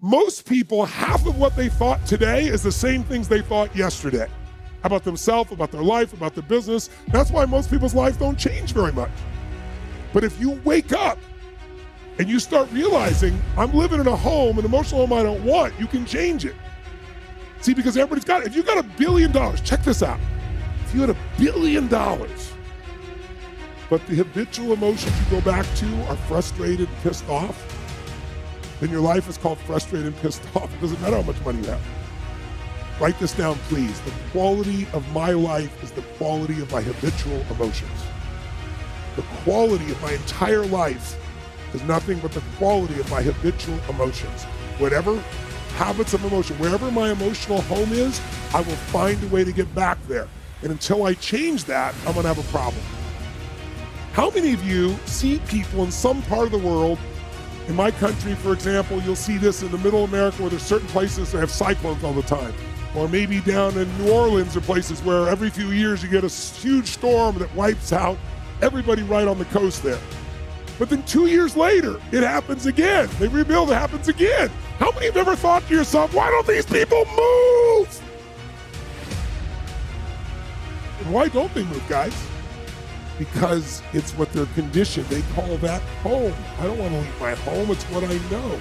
Most people, half of what they thought today is the same things they thought yesterday about themselves, about their life, about their business. That's why most people's lives don't change very much. But if you wake up and you start realizing, I'm living in a home, an emotional home I don't want, you can change it. See, because everybody's got it. If you got $1 billion, check this out. If you had $1 billion, but the habitual emotions you go back to are frustrated, pissed off, then your life is called frustrated and pissed off. It doesn't matter how much money you have. Write this down, please. The quality of my life is the quality of my habitual emotions. The quality of my entire life is nothing but the quality of my habitual emotions. Whatever habits of emotion, wherever my emotional home is, I will find a way to get back there. And until I change that, I'm gonna have a problem. How many of you see people in some part of the world, in my country, for example, you'll see this in the middle of America where there's certain places that have cyclones all the time. Or maybe down in New Orleans or places where every few years you get a huge storm that wipes out everybody right on the coast there. But then 2 years later, it happens again. They rebuild, it happens again. How many have ever thought to yourself, why don't these people move? And why don't they move, guys? Because it's what they're conditioned. They call that home. I don't want to leave my home. It's what I know.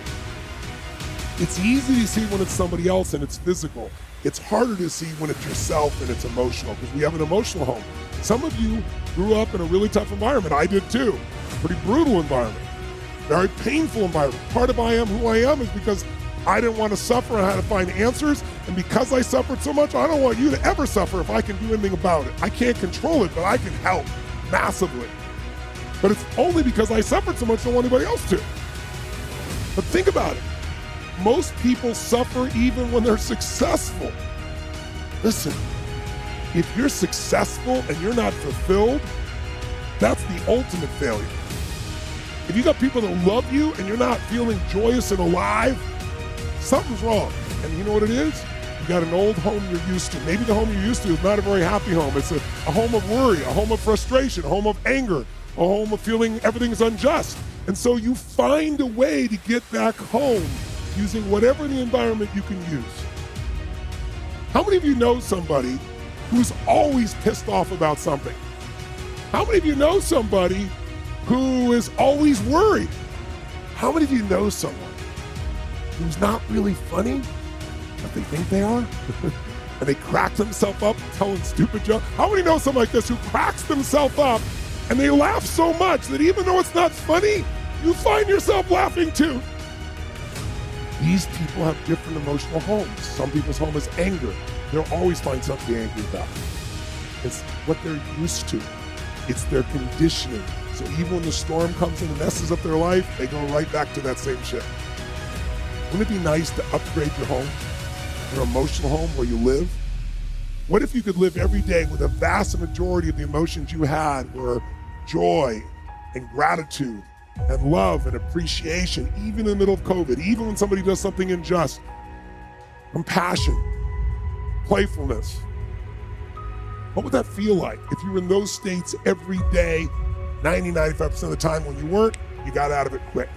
It's easy to see when it's somebody else and it's physical. It's harder to see when it's yourself and it's emotional because we have an emotional home. Some of you grew up in a really tough environment. I did too. Pretty brutal environment. Very painful environment. Part of I am who I am is because I didn't want to suffer. I had to find answers. And because I suffered so much, I don't want you to ever suffer if I can do anything about it. I can't control it, but I can help massively. But it's only because I suffered so much I don't want anybody else to. But think about it. Most people suffer even when they're successful. Listen, if you're successful and you're not fulfilled, that's the ultimate failure. If you got people that love you and you're not feeling joyous and alive, something's wrong. And you know what it is? You got an old home you're used to. Maybe the home you're used to is not a very happy home. It's a home of worry, a home of frustration, a home of anger, a home of feeling everything's unjust. And so you find a way to get back home using whatever the environment you can use. How many of you know somebody who's always pissed off about something? How many of you know somebody who is always worried? How many of you know someone who's not really funny, but they think they are? And they crack themselves up telling stupid jokes? How many know someone like this who cracks themselves up and they laugh so much that even though it's not funny, you find yourself laughing too? These people have different emotional homes. Some people's home is anger. They'll always find something to be angry about. It's what they're used to. It's their conditioning. So even when the storm comes in and messes up their life, they go right back to that same shit. Wouldn't it be nice to upgrade your home, your emotional home where you live? What if you could live every day with a vast majority of the emotions you had were joy and gratitude and love and appreciation, even in the middle of COVID, even when somebody does something unjust, compassion, playfulness. What would that feel like if you were in those states every day, 95% of the time? When you weren't, you got out of it quick.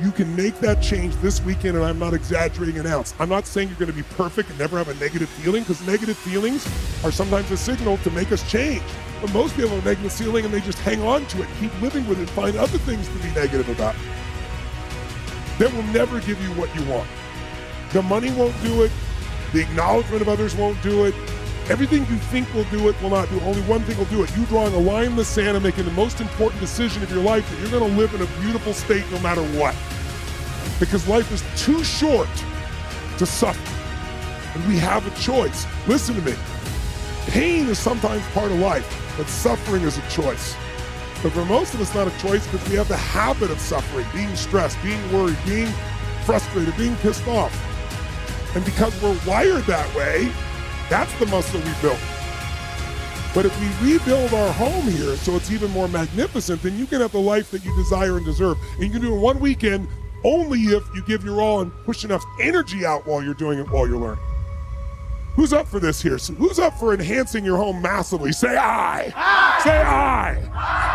You can make that change this weekend, and I'm not exaggerating an ounce. I'm not saying you're going to be perfect and never have a negative feeling, because negative feelings are sometimes a signal to make us change. But most people have a negative feeling and they just hang on to it, keep living with it, and find other things to be negative about. That will never give you what you want. The money won't do it. The acknowledgement of others won't do it. Everything you think will do it will not do it. Only one thing will do it. You drawing a line in the sand and making the most important decision of your life that you're going to live in a beautiful state no matter what. Because life is too short to suffer. And we have a choice. Listen to me. Pain is sometimes part of life, but suffering is a choice. But for most of us, not a choice because we have the habit of suffering, being stressed, being worried, being frustrated, being pissed off. And because we're wired that way, that's the muscle we built. But if we rebuild our home here so it's even more magnificent, then you can have the life that you desire and deserve. And you can do it in one weekend only if you give your all and push enough energy out while you're doing it, while you're learning. Who's up for this here? So who's up for enhancing your home massively? Say aye. Aye. Say aye. Aye.